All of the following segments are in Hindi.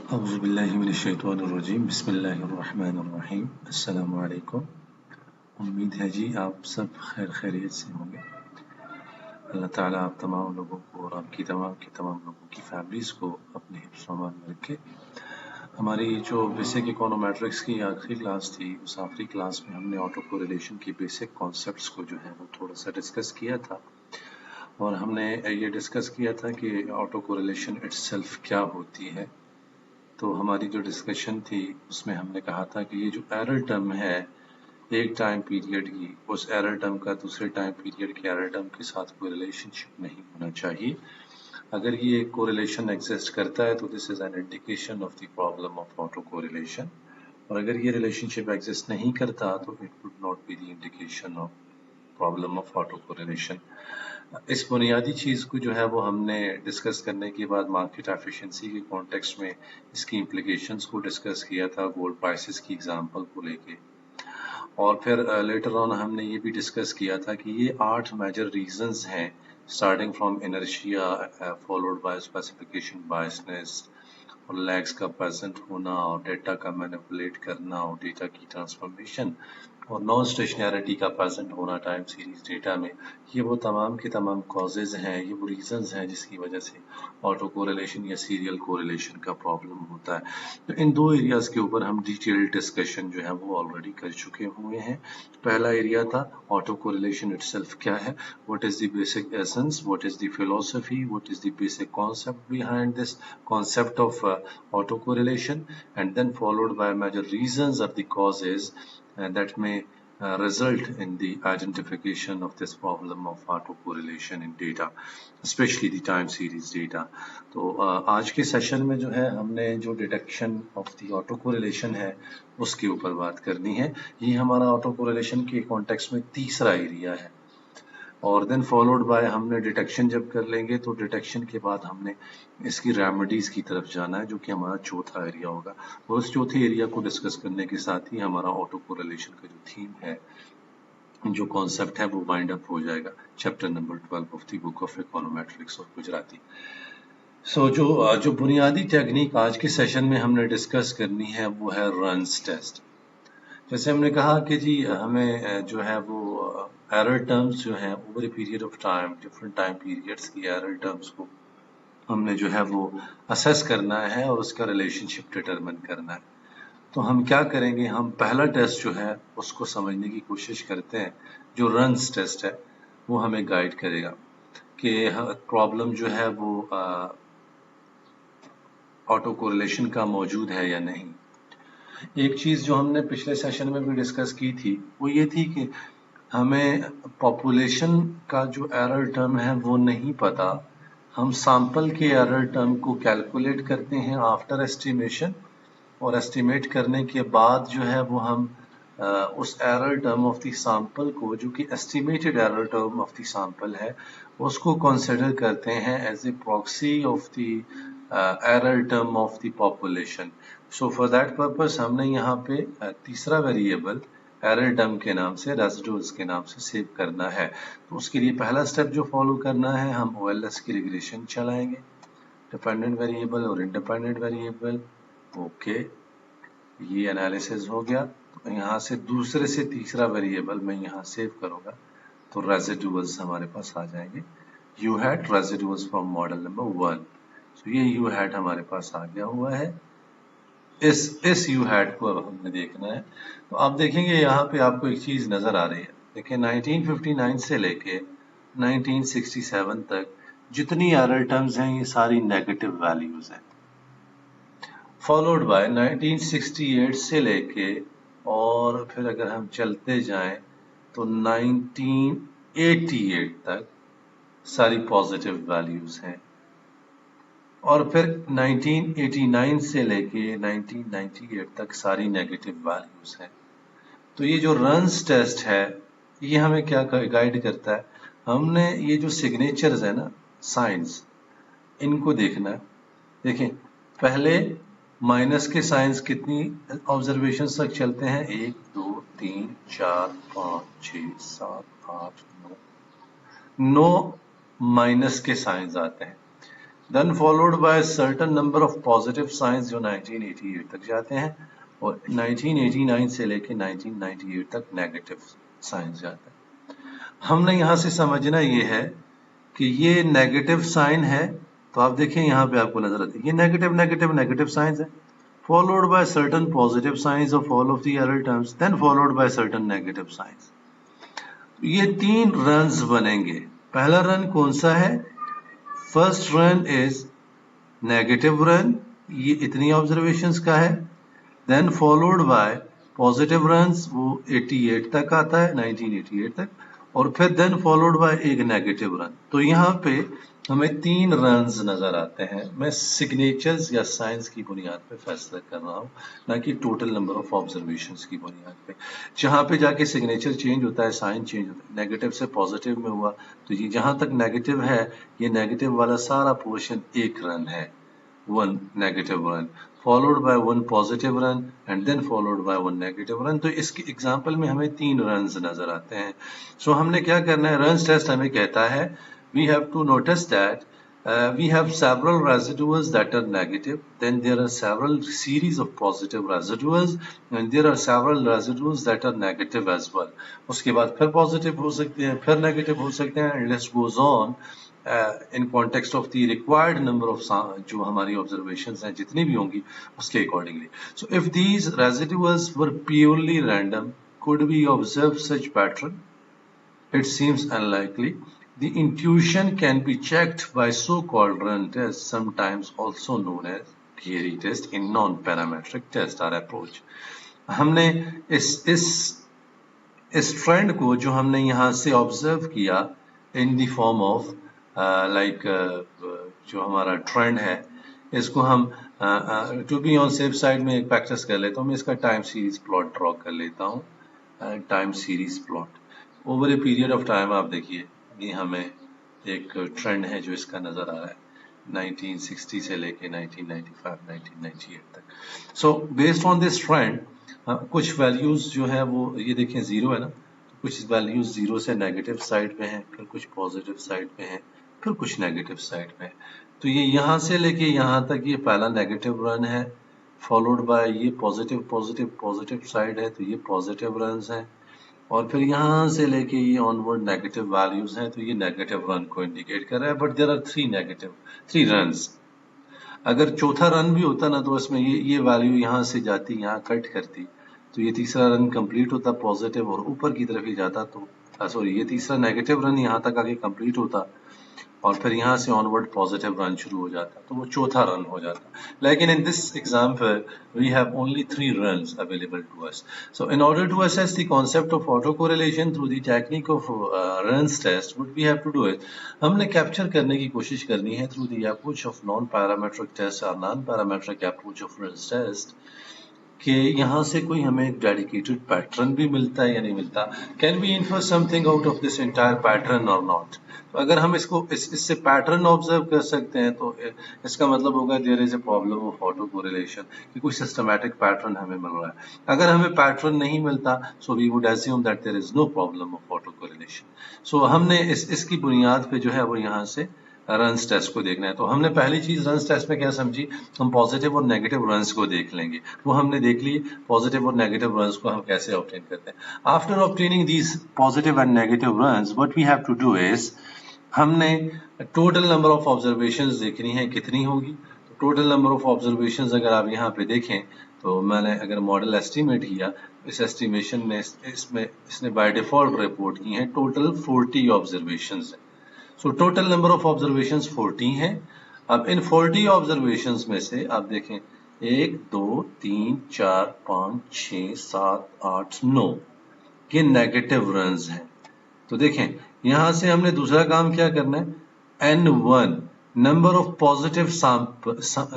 औज़ुबिल्लाहिमिनश्शैतानिर्रजीम बिस्मिल्लाहिर्रहमानिर्रहीम अस्सलामु अलैकुम। उम्मीद है जी आप सब खैरियत से होंगे। अल्लाह ताला आप तमाम लोगों को और आपकी तमाम लोगों की फैमिलीज़ को अपने हिफ्ज़-ओ-अमान में रखे। हमारी जो बेसिक इकोनोमेट्रिक्स की आखिरी क्लास थी, उस आखिरी क्लास में हमने ऑटो कोरिलेशन की बेसिक कॉन्सेप्ट्स को जो है वो थोड़ा सा डिस्कस किया था और हमने ये डिस्कस किया था कि ऑटो कोरिलेशन इट्सेल्फ क्या होती है। तो हमारी जो डिस्कशन थी उसमें हमने कहा था कि ये जो एरर टर्म है एक टाइम पीरियड की, उस एरर टर्म का दूसरे टाइम पीरियड के एरर टर्म के साथ कोई रिलेशनशिप नहीं होना चाहिए। अगर ये कोरिलेशन एग्जिस्ट करता है तो this is an indication of the problem of auto correlation, और अगर ये रिलेशनशिप एग्जिस्ट नहीं करता तो it would not be the indication of problem of auto correlation. इस बुनियादी चीज़ को जो है वो हमने डिस्कस करने के बाद मार्केट एफिशिएंसी के कॉन्टेक्स्ट में इसकी इम्प्लीकेशंस को डिस्कस किया था गोल्ड प्राइसेस की एग्जांपल को लेके, और फिर लेटर ऑन हमने ये भी डिस्कस किया था कि ये 8 मेजर रीजंस हैं, starting from inertia followed by specification biasness और लैग्स का प्रेजेंट होना और डेटा का मैनिपुलेट करना और डेटा की ट्रांसफॉर्मेशन और नॉन स्टेशनैरिटी का प्रेजेंट होना टाइम सीरीज डेटा में। ये वो तमाम के तमाम कॉजेज हैं, ये वो रीजंस हैं जिसकी वजह से ऑटो कोरिलेशन या सीरियल कोरिलेशन का प्रॉब्लम होता है। तो इन दो एरियाज के ऊपर हम डिटेल्ड डिस्कशन जो है वो ऑलरेडी कर चुके हुए हैं। पहला एरिया था ऑटो कोरिलेशन इटसेल्फ क्या है, what is the basic essence, what is the philosophy, what is the basic concept behind this concept of autocorrelation, and then followed by major reasons of the causes that may result in the identification of this problem of autocorrelation in data, especially the time series data. तो आज के सेशन में जो है हमने जो detection of the auto correlation है उसके ऊपर बात करनी है। ये हमारा ऑटो कोरिलेशन के कॉन्टेक्स्ट में तीसरा एरिया है, और देन फॉलोड बाय हमने डिटेक्शन जब कर लेंगे तो डिटेक्शन के बाद हमने इसकी रेमेडीज की तरफ जाना है जो कि हमारा चौथा एरिया होगा, और उस चौथे एरिया को डिस्कस करने के साथ ही हमारा ऑटो कोरिलेशन का जो थीम है, जो कॉन्सेप्ट है, वो वाइंड अप हो जाएगा chapter number 12 of the book of econometrics और गुजराती। जो बुनियादी टेक्निक आज के सेशन में हमने डिस्कस करनी है वो है रन्स टेस्ट। जैसे हमने कहा कि जी हमें जो है वो एरर टर्म्स जो हैं over a period of time, different time periods की एरर टर्म्स को हमने जो है वो असेस करना है और उसका रिलेशनशिप डिटरमिन करना है। तो हम क्या करेंगे, हम पहला टेस्ट जो है उसको समझने की कोशिश करते हैं। जो रन्स टेस्ट है वो हमें गाइड करेगा कि प्रॉब्लम जो है वो ऑटो कोरिलेशन का मौजूद है या नहीं। एक चीज जो हमने पिछले सेशन में भी डिस्कस की थी वो ये थी कि हमें पॉपुलेशन का जो एरर टर्म है वो नहीं पता। हम सैंपल के एरर टर्म को कैलकुलेट करते हैं आफ्टर एस्टिमेशन, और एस्टिमेट करने के बाद जो है वो हम उस error term of the sample को, जो कि estimated error term of the sample है, उसको कंसिडर करते हैं as a proxy of the error term of the population. So for that purpose हमने यहाँ पे तीसरा वेरिएबल एरर टर्म के नाम से, रेसिड्यूज के नाम से सेव करना है। तो उसके लिए पहला स्टेप जो फॉलो करना है, हम OLS की रिग्रेशन चलाएंगे, डिपेंडेंट वेरिएबल और इंडिपेंडेंट वेरिएबल। ओके, ये एनालिसिस हो गया। तो यहाँ से दूसरे से तीसरा वेरिएबल मैं यहाँ सेव करूंगा तो रेसिड्यूल्स हमारे पास आ जाएंगे। You hat residuals from model number 1। तो ये यू हैट हमारे पास आ गया हुआ है। इस यू हैट को अब हमने देखना है। तो आप देखेंगे यहाँ पे आपको एक चीज नजर आ रही है। देखिए 1959 से लेके 1967 तक जितनी एरर टर्म्स हैं ये सारी नेगेटिव वैल्यूज हैं, फॉलोड बाय 1968 से लेके, और फिर अगर हम चलते जाएं तो 1988 तक सारी पॉजिटिव वैल्यूज हैं, और फिर 1989 से लेके 1998 तक सारी नेगेटिव वैल्यूज हैं। तो ये जो रन्स टेस्ट है ये हमें क्या गाइड करता है, हमने ये जो सिग्नेचर्स है ना, साइंस, इनको देखना है। देखें पहले माइनस के साइंस कितनी ऑब्जर्वेशन तक चलते हैं, 1 2 3 4 5 6 7 8 9 माइनस के साइंस आते हैं। Then followed by certain number of positive signs जो 1988 तक जाते हैं, और 1989 से लेके 1998 तक नेगेटिव साइंस जाते हैं। हमने यहाँ से समझना ये है कि ये नेगेटिव साइन है, तो आप देखें यहाँ पे आपको नजर आती है ये नेगेटिव नेगेटिव नेगेटिव साइंस है, followed by certain positive signs of all of the other terms, then followed by certain negative signs. ये 3 रन्स बनेंगे। पहला रन कौन सा है? First run is negative run, ये इतनी ऑब्जर्वेशंस का है। Then followed by positive runs, वो 88 तक आता है, 1988 तक, और फिर देन फॉलोड बाय एक नेगेटिव रन। तो यहाँ पे हमें 3 रन्स नजर आते हैं। मैं सिग्नेचर्स या साइंस की बुनियाद पे फैसला कर रहा हूँ, ना कि टोटल नंबर ऑफ ऑब्जर्वेशंस की बुनियाद पे। जहाँ पे जाके सिग्नेचर चेंज होता है, साइन चेंज होता है, नेगेटिव से पॉजिटिव में हुआ, तो ये जहाँ तक नेगेटिव है, ये नेगेटिव वाला सारा पोर्शन 1 रन है, 1 negative run followed by 1 positive run and then followed by 1 negative run। तो इसकी एग्जांपल में हमें 3 रन्स नजर आते हैं। सो हमने क्या करना है, रन्स टेस्ट हमें कहता है we have to notice that we have several residuals that are negative, then there are several series of positive residuals and there are several residuals that are negative as well। उसके बाद फिर पॉजिटिव हो सकते हैं, फिर नेगेटिव हो सकते हैं, and list goes on in context of the required number of जो हमारी observations हैं जितनी भी होंगी उसके accordingly। So if these residuals were purely random, could we observe such pattern? It seems unlikely। The intuition can be checked by so-called run tests, sometimes also known as theory test in non-parametric test or approach। हमने इस ट्रेंड को जो हमने यहाँ से ऑब्जर्व किया इन द फॉर्म ऑफ जो हमारा ट्रेंड है, इसको हम to be on safe side में एक प्रैक्टिस कर लेता हूँ। मैं इसका टाइम सीरीज प्लॉट ड्रॉ कर लेता हूँ। Time series plot over a period of time, आप देखिए ये हमें एक ट्रेंड है जो इसका नजर आ रहा है 1960 से लेके 1995 1998 तक। So based on this trend कुछ वैल्यूज जो है वो ये देखें 0 है ना, तो कुछ वैल्यूज 0 से नेगेटिव साइड पे हैं, फिर कुछ पॉजिटिव साइड पे हैं, फिर कुछ नेगेटिव साइड पे है। तो ये यहाँ से लेके यहाँ तक ये पहला नेगेटिव रन है, फॉलोड बाय ये पॉजिटिव पॉजिटिव पॉजिटिव साइड है, तो ये पॉजिटिव रन्स हैं, और फिर यहाँ से लेके ये ऑनवर्ड नेगेटिव वैल्यूज हैं, तो ये नेगेटिव रन को इंडिकेट कर रहा है। But there are 3 runs. अगर चौथा रन भी होता ना, तो इसमें ये वैल्यू यहाँ से जाती, यहाँ कट करती, तो ये तीसरा रन कंप्लीट होता पॉजिटिव और ऊपर की तरफ ही जाता, तो सॉरी ये तीसरा नेगेटिव रन यहाँ तक आके कंप्लीट होता और फिर यहाँ से ऑनवर्ड पॉजिटिव रन शुरू हो जाता, तो वो चौथा रन हो जाता। लेकिन in this example we have only 3 runs available to us. So in order to assess the concept of auto correlation through the technique of runs test, what we have to do is हमने कैप्चर करने की कोशिश करनी है through the approach of non parametric test और non parametric approach of runs test कि यहाँ से कोई हमें डेडिकेटेड पैटर्न भी मिलता है या नहीं मिलता। Can we infer something out of this entire pattern और नॉट। तो अगर हम इसको इससे पैटर्न ऑब्जर्व कर सकते हैं, तो इसका मतलब होगा there is a problem of auto correlation, कि कोई सिस्टमैटिक पैटर्न हमें मिल रहा है। अगर हमें पैटर्न नहीं मिलता, so we would assume that there is no problem of auto correlation. So हमने इसकी बुनियाद पे जो है वो यहाँ से रन्स टेस्ट को देखना है। तो हमने पहली चीज रन्स टेस्ट में क्या समझी, हम पॉजिटिव और नेगेटिव रन्स को देख लेंगे। वो हमने देख ली, पॉजिटिव और नेगेटिव रन्स को हम कैसे ऑब्टेन करते हैं। After obtaining these positive and negative runs, what we have to do is हमने टोटल नंबर ऑफ ऑब्जर्वेशंस देखनी है कितनी होगी। तो टोटल नंबर ऑफ ऑब्जर्वेशंस अगर आप यहाँ पे देखें, तो मैंने अगर मॉडल एस्टिमेट किया, इस एस्टिमेशन में इसने बाय डिफॉल्ट रिपोर्ट की है टोटल 40 ऑब्जर्वेशंस है। So total number of observations 40 हैं। अब इन 40 ऑब्जर्वेशंस में से आप देखें 1 2 3 4 5 6 7 8 9 ये नेगेटिव रन्स हैं। तो देखें यहां से हमने दूसरा काम क्या करना है, N1 number of positive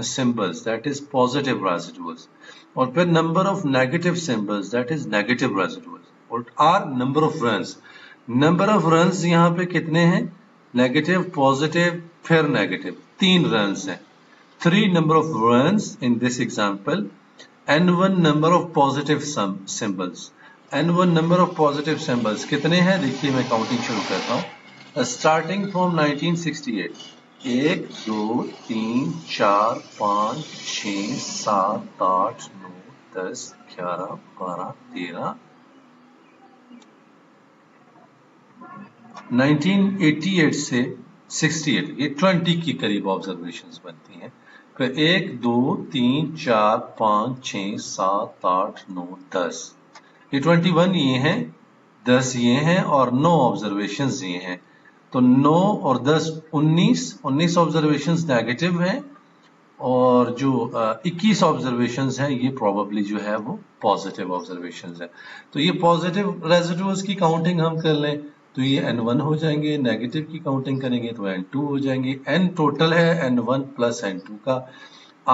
symbols that is positive residuals, और फिर number of negative symbols that is negative residuals, और R number of runs. Number of runs यहाँ पे कितने हैं, नेगेटिव पॉजिटिव फिर नेगेटिव, 3 रन्स हैं। 3 number of runs in this example. N1 number of positive symbols, N1 number of positive symbols कितने हैं, देखिए मैं काउंटिंग शुरू करता हूँ। स्टार्टिंग फ्रॉम 1968 1 2 3 4 5 6 7 8 9 10 11 12 13 1988 से 68 ये 20 के करीब ऑब्जर्वेशंस बनती हैं। फिर 1 2 3 4 5 6 7 8 9 10 ये 21 ये हैं, 10 ये हैं और 9 ऑब्जर्वेशंस ये हैं। तो 9 और 10 19 ऑब्जर्वेशंस नेगेटिव हैं और जो 21 ऑब्जर्वेशंस हैं ये प्रोबेबली जो है वो पॉजिटिव ऑब्जर्वेशंस हैं। तो ये पॉजिटिव रेजिडुअल्स की काउंटिंग हम कर लें तो ये n1 हो जाएंगे, नेगेटिव की काउंटिंग करेंगे तो n2 हो जाएंगे। n टोटल है n1 प्लस n2 का।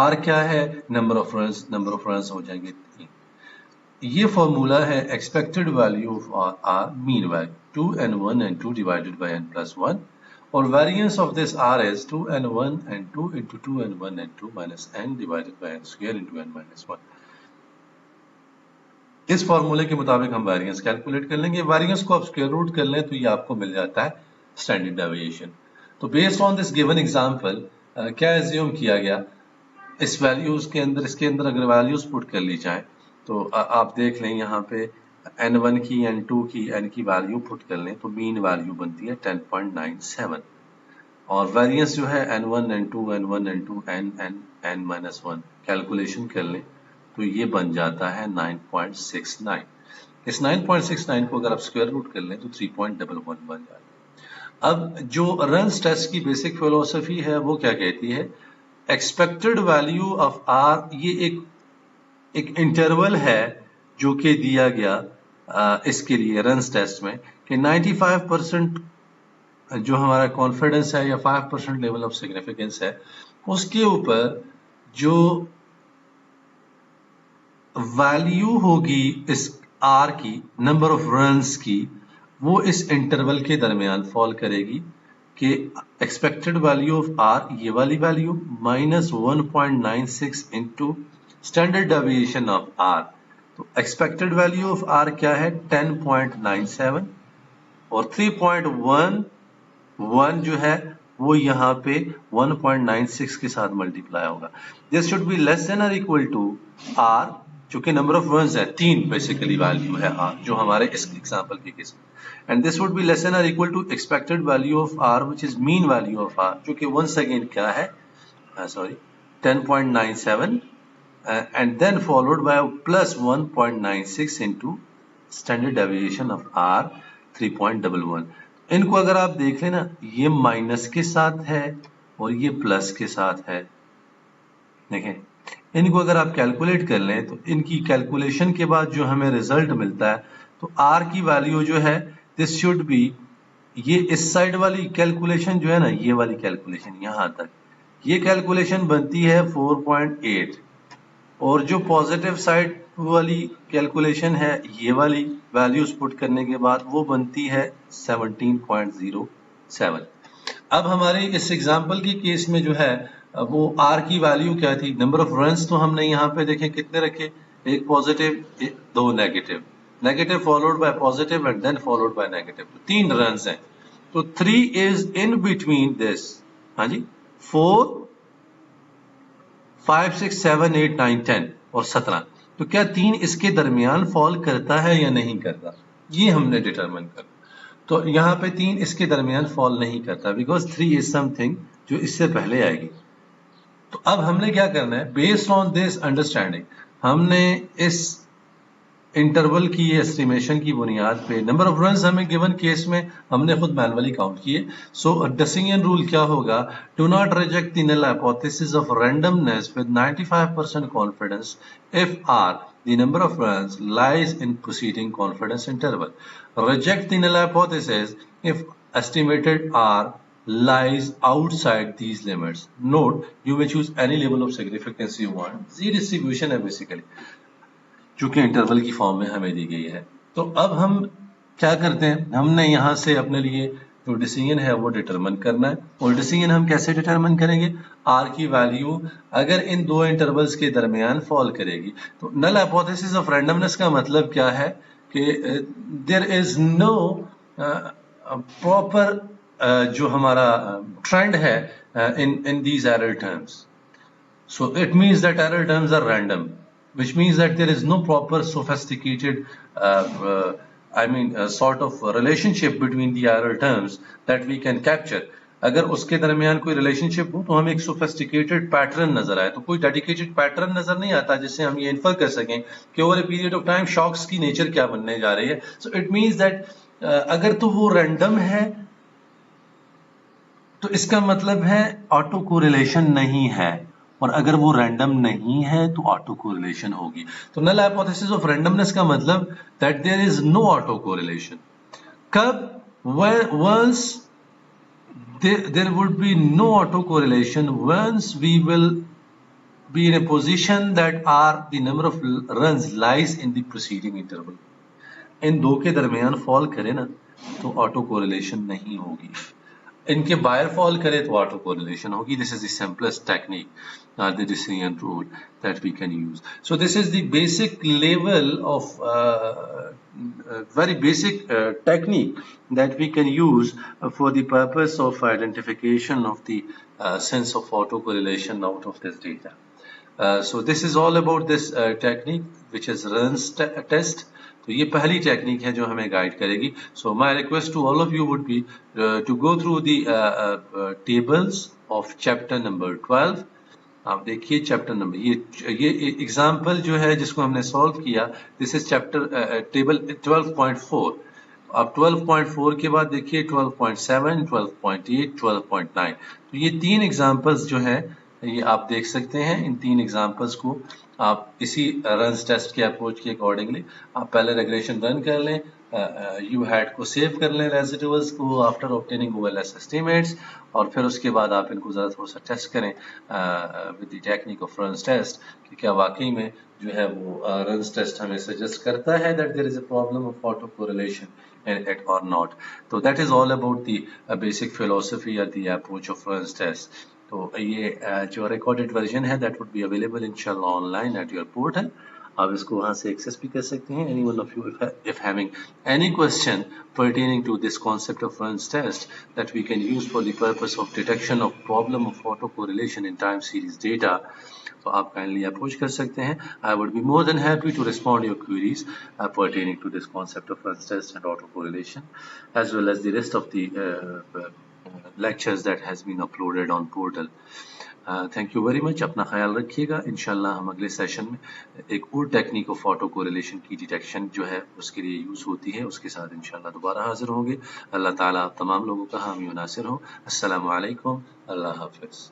r क्या है? नंबर ऑफ रन्स हो जाएंगे 3। ये फॉर्मूला है expected value of r mean value 2n1 n2 divided by n plus 1 और variance of this r is 2n1 n2 into 2n1 n2 minus n divided by n square into n minus 1। इस फॉर्मूले के मुताबिक हम वेरिएंस कैलकुलेट कर लेंगे। वेरिएंस को आप स्क्वायर रूट कर लें तो ये आपको मिल जाता है स्टैंडर्ड डेविएशन। तो based on this given example क्या एज्यूम किया गया, इस वैल्यूज के अंदर इसके अंदर अगर वैल्यूज पुट कर ली जाए तो आप देख लें यहाँ पे n1 की n2 की n की वैल्यू पुट कर लें तो मीन वैल्यू बनती है 10.97 और वेरिएंस जो है n1 n2 n1 n2 n minus 1 calculation कर लें तो ये बन जाता है 9.69। इस 9.69 को अगर आप स्क्वायर रूट कर लें तो 3.11 बन जाता है। अब जो रन्स टेस्ट की बेसिक फिलोसफी है वो क्या कहती है, एक्सपेक्टेड वैल्यू ऑफ आर, ये एक इंटरवल है जो कि दिया गया इसके लिए रन्स टेस्ट में कि 95% जो हमारा कॉन्फिडेंस है या 5% लेवल ऑफ सिग्निफिकेंस है उसके ऊपर जो वैल्यू होगी इस आर की, नंबर ऑफ रन्स की, वो इस इंटरवल के दरमियान फॉल करेगी कि एक्सपेक्टेड वैल्यू ऑफ आर ये वाली value minus 1.96 into standard deviation of R. तो एक्सपेक्टेड वैल्यू ऑफ आर क्या है 10.97 और 3.11 जो है वो यहाँ पे 1.96 के साथ मल्टीप्लाई होगा। This should be less than और इक्वल टू आर, चूंकि नंबर ऑफ रन्स है 3 बेसिकली वैल्यू है आर जो हमारे इस एग्जांपल के केस में, and this would be less than और equal to expected value of R which is mean value of R जो कि वंस अगेन क्या है 10.97 and then followed by plus 1.96 into standard deviation of r 3.11। इनको अगर आप देख लेना ये माइनस के साथ है और ये प्लस के साथ है, देखें इनको अगर आप कैलकुलेट कर लें तो इनकी कैलकुलेशन के बाद जो हमें रिजल्ट मिलता है तो r की वैल्यू जो है दिस शुड बी, ये इस साइड वाली कैलकुलेशन जो है ना, ये वाली कैलकुलेशन यहां तक ये कैलकुलेशन बनती है 4.8 और जो पॉजिटिव साइड वाली कैलकुलेशन है ये वाली वैल्यूज पुट करने के बाद वो बनती है 17.07। अब हमारे इस एग्जांपल की केस में जो है वो r की वैल्यू क्या थी, नंबर ऑफ रन्स तो हमने यहाँ पे देखें कितने रखे, एक पॉजिटिव दो negative, negative followed by positive and then followed by negative, तो 3 रन्स हैं। तो 3 इज इन बिटवीन दिस, हाँ जी 4 5 6 7 8 9 10 और 17। तो क्या 3 इसके दरमियान फॉल करता है या नहीं करता, ये हमने डिटरमिन करना। तो यहाँ पे 3 इसके दरमियान फॉल नहीं करता बिकॉज 3 इज समथिंग जो इससे पहले आएगी। तो अब हमने क्या करना है, बेस्ड ऑन दिस अंडरस्टैंडिंग हमने इस इंटरवल की एस्टिमेशन की बुनियाद पे नंबर ऑफ रन्स हमें गिवन केस में हमने खुद मैनुअली काउंट किए। सो डसिंगन रूल क्या होगा, do not reject the null hypothesis of randomness with 95% confidence if R the number of runs lies in preceding confidence interval. Reject the null hypothesis if estimated R lies outside these limits. Note, you may choose any level of significance you want. Z distribution है basically, चूंकि इंटरवल की फॉर्म में हमें दी गई है। तो अब हम क्या करते हैं, हमने यहाँ से अपने लिए जो डिसीजन है वो डिटरमिन करना है। और डिसीजन हम कैसे डिटरमिन करेंगे, आर की वैल्यू अगर इन दो इंटरवल्स के दरमियान फॉल करेगी। तो नल हाइपोथेसिस ऑफ रैंडमनेस का मतलब क्या है कि देयर इज नो प्रॉपर जो हमारा ट्रेंड है in these error terms. So it means that error terms are random, which means that there is no proper sophisticated sort of relationship between the error terms that we can capture. अगर उसके दरमियान कोई रिलेशनशिप हो तो हमें एक सोफिस्टिकेटेड पैटर्न नजर आए, तो कोई डेडिकेटेड पैटर्न नजर नहीं आता जिससे हम ये इन्फर कर सकें कि over a period of time shocks की नेचर क्या बनने जा रही है. सो इट मींस दैट अगर तो वो रैंडम है तो इसका मतलब है ऑटो कोरिलेशन नहीं है, और अगर वो रैंडम नहीं है तो ऑटो कोरिलेशन होगी. तो नल हाइपोथेसिस ऑफ रैंडमनेस का मतलब that there is no auto correlation. कब? once there would be no autocorrelation once we will be in a position that the number of runs lies in the preceding interval. इन दो के दरमियान फॉल करे ना तो ऑटो कोरिलेशन नहीं होगी, इनके बाहर फॉल करे तो ऑटो कोरिलेशन होगी. This is the simplest technique, the decision rule that we can use. So this is the basic level of very basic technique that we can use for the purpose of identification of the sense of autocorrelation out of this data. So this is all about this technique which is Run's test. तो ये पहली टेक्निक है जो हमें गाइड करेगी. So my request to all of you would be to go through the tables of chapter number 12. आप देखिए चैप्टर नंबर ये एग्जाम्पल जो है जिसको हमने सॉल्व किया, दिस इज चैप्टर टेबल 12.4. अब 12.4 के बाद देखिए 12.7, 12.8, 12.9. तो ये तीन एग्जाम्पल्स जो है ये आप देख सकते हैं. इन तीन एग्जाम्पल्स को आप इसी रन्स टेस्ट के अप्रोच के अकॉर्डिंगली आप पहले रेग्रेशन रन कर लें, यू हैड को सेव कर लें रेसिडुअल्स को आफ्टर ऑब्टेनिंग OLS एस्टिमेट्स, और फिर उसके बाद आप इनको ज़रा थोड़ा सा टेस्ट करें with the technique of runs test कि क्या वाकई में जो है वो रन्स टेस्ट हमें सजेस्ट करता है that there is a problem of auto correlation it or not. So that is all about the basic philosophy or the approach of Run's test. तो ये जो रिकॉर्डेड वर्जन है दैट वुड बी अवेलेबल इंशाल्लाह ऑनलाइन एट योर पोर्टल. आप इसको वहाँ से एक्सेस भी कर सकते हैं. Any one of you if having any question pertaining to this concept of Run's test that we can use for the purpose of detection of problem of autocorrelation in time series data, तो आप काइंडली अप्रोच कर सकते हैं. I would be more than happy to respond your queries pertaining to this concept of Run's test and autocorrelation as well as the rest of the lectures that has been uploaded on portal. Thank you very much. अपना ख्याल रखिएगा. इंशाल्लाह हम अगले सेशन में एक और टेक्निक ऑफ ऑटो कोरिलेशन की डिटेक्शन जो है उसके लिए यूज होती है उसके साथ इंशाल्लाह दोबारा हाजिर होंगे. अल्लाह ताला आप तमाम लोगों का हामी नासिर हो. अस्सलामु अलैकुम. अल्लाह हाफिज.